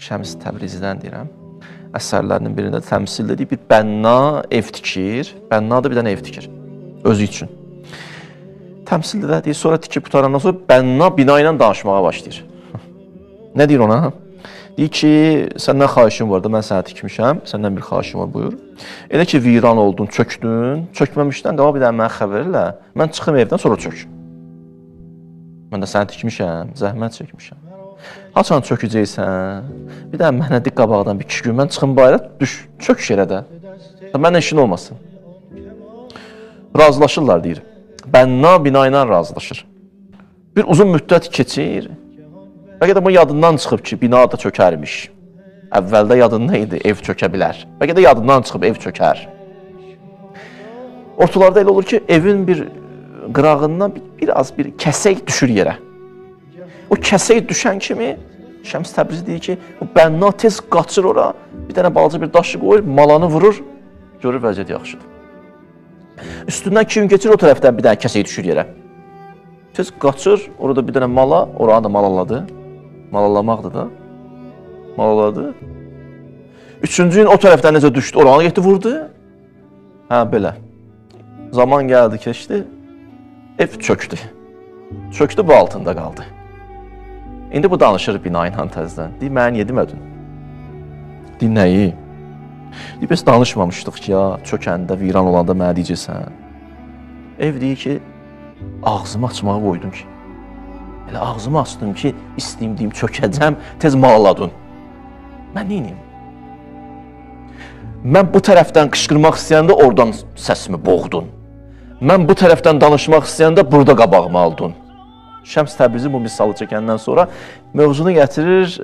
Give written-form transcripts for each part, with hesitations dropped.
Şəms Təbrizidən deyirəm. Əsərlərinin birində təmsil edici bir bənna ev tikir. Bənna da bir dənə ev tikir. Özü üçün. Təmsil edici, sonra tikib qutarandan sonra bənna bina ilə danışmağa başlayır. Nə deyir ona? Deyir ki, səndən xahişim var da, mən sənə tikmişəm, səndən bir xahişim var, buyur. Elə ki, viran oldun, çökdün, çökməmişdən qaba bir dənə mənə xəbər elə, mən çıxım evdən, sonra çök. Mən də səni tikmişəm, zəhmət çəkmişəm. Haçan çökəcəksən, bir dənə mənə dik qabaqdan bir 2 gün, mən çıxım bayra, düş, çök yerə də. Mənlə işin olmasın. Razılaşırlar, deyir. Bənna bina ilə razılaşır. Bir uzun müddət keçir. Bəlkə də bu yadından çıxıb ki, bina da çökərmiş. Əvvəldə yadında idi, ev çökə bilər. Bəlkə də yadından çıxıb, ev çökər. Ortalarda elə olur ki, evin bir qırağından biraz bir kəsək düşür yerə. O kəsək düşən kimi, Şəms Təbrizi deyir ki, o bənna tez qaçır ora, bir dənə balaca bir daşı qoyur, malanı vurur, görür vəziyyət yaxşıdır. Üstündən 2 gün keçir, o tərəfdən bir dənə kəsək düşür yerə. Tez qaçır, orada bir dənə mala, oranı da malaladı. Malalamaqdır da. Malaladı. 3-cü gün o tərəfdən necə düşdü, oranı getdi, vurdu. Hə, belə. Zaman gəldi, keçdi. Ev çöktü. Çöktü, bu altında qaldı. İndi bu danışır bina ilə təzdən. Deyir, mən niyə demədin? Deyir, nəyi? Deyir, biz danışmamışdıq ki, ya, çökəndə, viran olanda mənə deyəcəksən. Ev deyir ki, ağzımı açmağa qoydum ki. Elə ağzımı açdım ki, istəyim deyim, çökəcəm, tez malaladın. Mən neyim? Mən bu tərəfdən qışqırmaq istəyəndə oradan səsimi boğdun. Mən bu tərəfdən danışmaq istəyəndə burada qabağımı aldın. Şəms Təbrizi bu misalı çəkəndən sonra mövzunu gətirir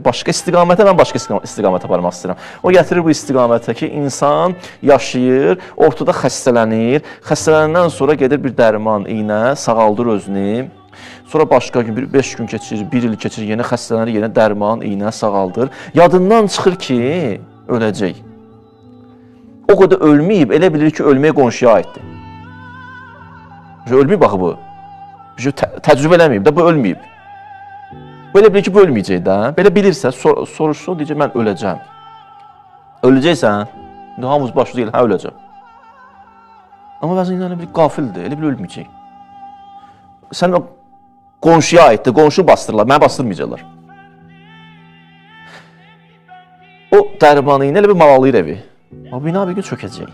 başqa istiqamətə, mən başqa istiqamətə aparmaq istəyirəm. O gətirir bu istiqamətə ki, insan yaşayır, ortada xəstələnir, xəstələnəndən sonra gedir bir dərman, iynə, sağaldır özünü. Sonra başqa gün, 5 gün keçir, 1 il keçir, yeni xəstələnir, yeni dərman, iynə, sağaldır. Yadından çıxır ki, öləcək. O qədər ölməyib, elə bilir ki, ölməyə qonşuya aiddir. Ölməyib baxı bu. Təcrübə eləməyib də, bu ölməyib. Belə bilir ki, bu ölməyəcək də. Belə bilirsə, soruşsun, deyəcək, mən öləcəm. Öləcəksən, hamımız başlayır, hə, öləcəm. Amma bəzən inanı bir qafildir, elə bir ölməyəcək. Sən qonşuya aiddir, qonşu bastırırlar, mənə bastırmayacaqlar. O dərmanı ilə elə bir malalayır evi. O bina bir gün çökəcək.